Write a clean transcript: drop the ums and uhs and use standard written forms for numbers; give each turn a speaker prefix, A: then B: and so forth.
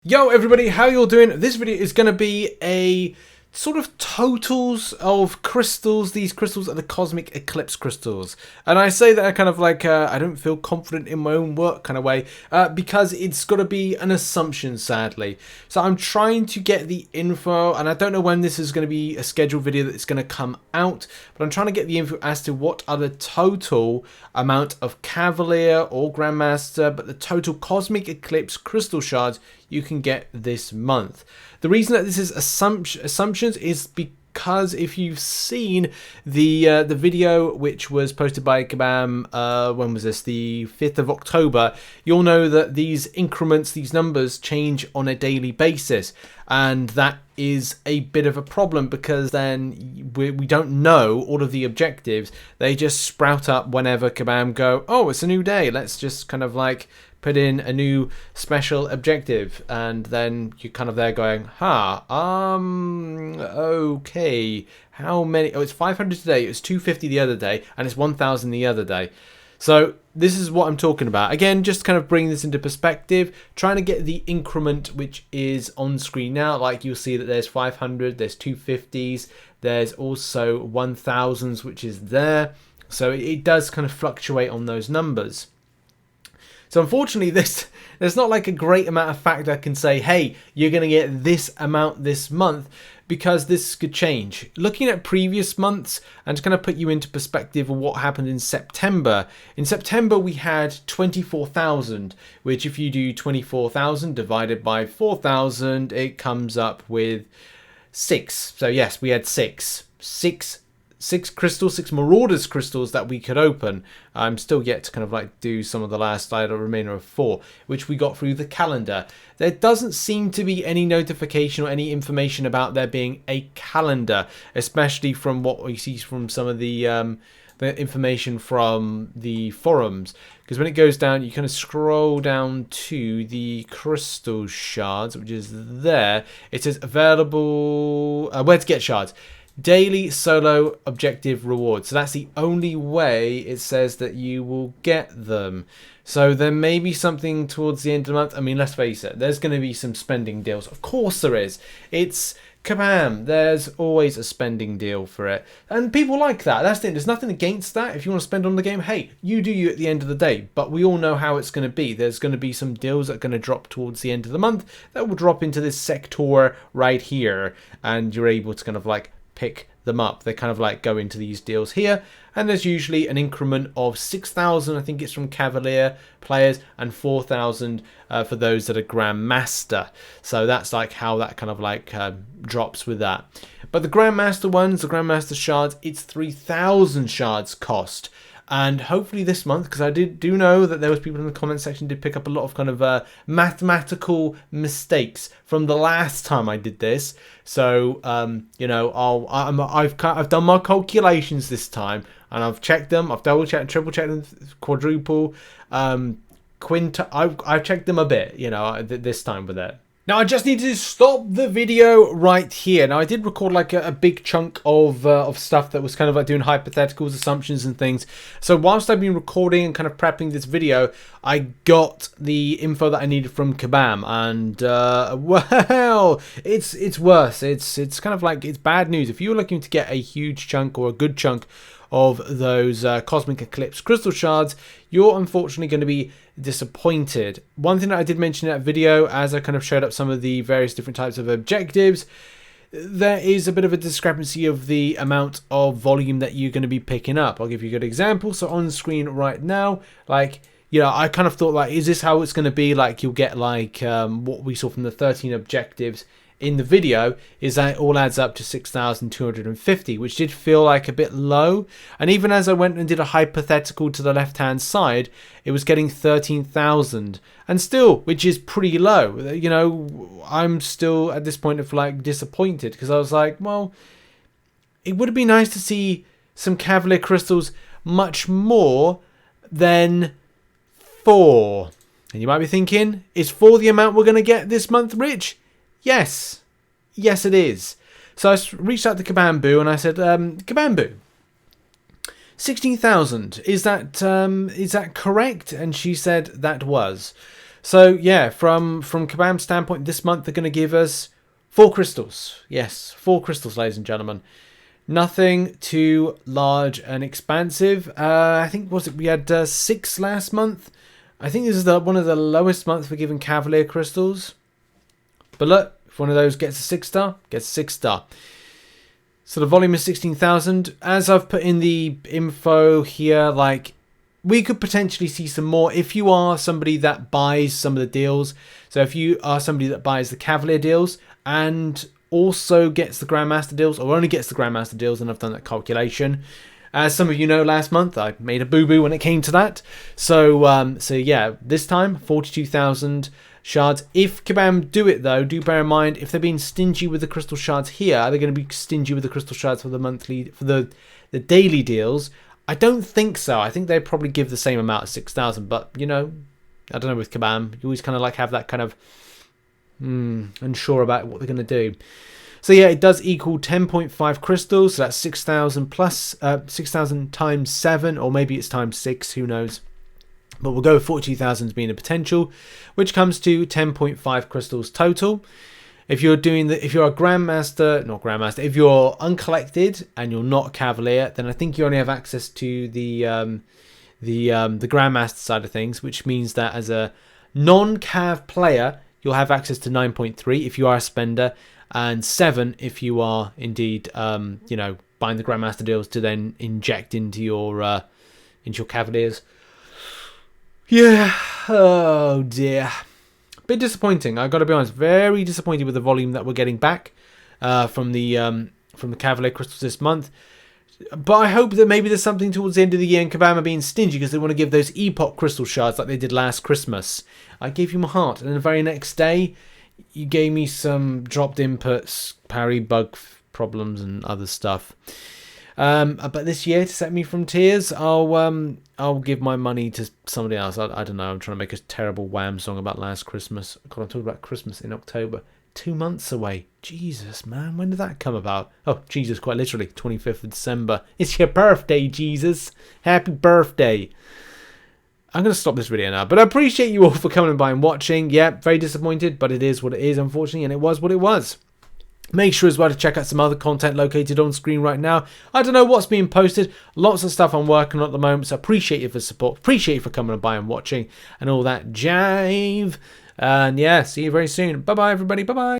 A: Yo everybody, how you all doing? This video is going to be a sort of totals of crystals. These crystals are the cosmic eclipse crystals, and I say that kind of like I don't feel confident in my own work kind of way, because it's got to be an assumption, sadly. So I'm trying to get the info, and I don't know when this is going to be a scheduled video that's going to come out, but I'm trying to get the info as to what are the total amount of Cavalier or Grandmaster, but the total cosmic eclipse crystal shards you can get this month. The reason that this is assumptions is because if you've seen the video which was posted by Kabam, when was this? The 5th of October, you'll know that these increments, these numbers change on a daily basis, and that is a bit of a problem because then we don't know all of the objectives. They just sprout up whenever Kabam go, oh, it's a new day, let's just kind of like put in a new special objective, and then you're kind of there going, okay, how many? Oh, it's 500 today, it was 250 the other day, and it's 1000 the other day. So this is what I'm talking about. Again, just kind of bring this into perspective, trying to get the increment which is on screen now. Like you'll see that there's 500, there's 250s, there's also 1000s which is there. So it does kind of fluctuate on those numbers. So unfortunately, there's not like a great amount of fact I can say, hey, you're going to get this amount this month, because this could change. Looking at previous months and to kind of put you into perspective of what happened in September. In September, we had 24,000, which if you do 24,000 divided by 4,000, it comes up with 6. So yes, we had six crystals, 6 Marauders crystals that we could open. I'm still yet to kind of like do some of the last remainder of 4, which we got through the calendar. There doesn't seem to be any notification or any information about there being a calendar, especially from what we see from some of the information from the forums. Because when it goes down, you kind of scroll down to the crystal shards, which is there. It says available, where to get shards. Daily solo objective reward. So that's the only way it says that you will get them. So there may be something towards the end of the month. I mean, let's face it, there's going to be some spending deals. Of course there is. It's Kabam. There's always a spending deal for it. And people like that. That's the thing. There's nothing against that. If you want to spend on the game, hey, you do you at the end of the day. But we all know how it's going to be. There's going to be some deals that are going to drop towards the end of the month that will drop into this sector right here. And you're able to kind of like pick them up. They kind of like go into these deals here, and there's usually an increment of 6,000, I think it's from Cavalier players, and 4,000 for those that are Grandmaster. So that's like how that kind of like drops with that. But the Grandmaster ones, the Grandmaster shards, it's 3,000 shards cost. And hopefully this month, because I do know that there was people in the comment section did pick up a lot of kind of mathematical mistakes from the last time I did this. So you know, I've done my calculations this time, and I've checked them. I've double checked, triple checked them, quadruple, I've checked them a bit. You know, this time with it. Now I just need to stop the video right here. Now I did record like a big chunk of stuff that was kind of like doing hypotheticals, assumptions and things. So whilst I've been recording and kind of prepping this video, I got the info that I needed from Kabam, and well, it's worse. It's kind of like, it's bad news. If you're looking to get a huge chunk or a good chunk of those cosmic eclipse crystal shards, you're unfortunately going to be disappointed. One thing that I did mention in that video, as I kind of showed up some of the various different types of objectives, there is a bit of a discrepancy of the amount of volume that you're going to be picking up. I'll give you a good example. So on screen right now, like, you know, I kind of thought like, is this how it's going to be? Like you'll get like what we saw from the 13 objectives in the video, is that it all adds up to 6,250, which did feel like a bit low. And even as I went and did a hypothetical to the left hand side, it was getting 13,000, and still, which is pretty low. You know, I'm still at this point of like disappointed, because I was like, well, it would have been nice to see some Cavalier crystals much more than 4. And you might be thinking, is 4 the amount we're going to get this month, Rich? Yes. Yes, it is. So I reached out to Kabambu and I said, Kabambu, 16,000, is that correct? And she said that was. So yeah, from Kabam's standpoint, this month they're going to give us 4 crystals. Yes, 4 crystals, ladies and gentlemen. Nothing too large and expansive. I think we had 6 last month. I think this is one of the lowest months for giving Cavalier crystals. But look, if one of those gets a 6 star, gets a 6 star. So the volume is 16,000. As I've put in the info here, like, we could potentially see some more if you are somebody that buys some of the deals. So if you are somebody that buys the Cavalier deals and also gets the Grandmaster deals, or only gets the Grandmaster deals, and I've done that calculation. As some of you know, last month I made a boo-boo when it came to that. So yeah, this time 42,000 shards. If Kabam do it though, do bear in mind, if they're being stingy with the crystal shards here, are they going to be stingy with the crystal shards for the monthly, for the daily deals? I don't think so. I think they'd probably give the same amount of 6,000, but you know, I don't know, with Kabam, you always kind of like have that kind of unsure about what they're going to do. So yeah, it does equal 10.5 crystals. So that's 6,000 plus 6,000 times 7, or maybe it's times 6. Who knows? But we'll go with 42,000 as being a potential, which comes to 10.5 crystals total. If you're doing if you're a Grandmaster, not Grandmaster, if you're uncollected and you're not a Cavalier, then I think you only have access to the Grandmaster side of things, which means that as a non-Cav player, you'll have access to 9.3 if you are a spender, and 7 if you are indeed, you know, buying the Grandmaster deals to then inject into your Cavaliers. Yeah. Oh dear. Bit disappointing. I've got to be honest. Very disappointed with the volume that we're getting back from the Cavalier crystals this month. But I hope that maybe there's something towards the end of the year in Kabam being stingy because they want to give those Epoch crystal shards like they did last Christmas. I gave you my heart, and the very next day, you gave me some dropped inputs, parry bug problems, and other stuff. But this year, to set me from tears, I'll give my money to somebody else. I don't know. I'm trying to make a terrible Wham song about last Christmas. God, I'm talking about Christmas in October. 2 months away. Jesus, man. When did that come about? Oh, Jesus, quite literally. 25th of December. It's your birthday, Jesus. Happy birthday. I'm going to stop this video now. But I appreciate you all for coming by and watching. Yeah, very disappointed, but it is what it is, unfortunately. And it was what it was. Make sure as well to check out some other content located on screen right now. I don't know what's being posted. Lots of stuff I'm working on at the moment. So appreciate you for support. Appreciate you for coming by and watching and all that jive. And yeah, see you very soon. Bye-bye, everybody. Bye-bye.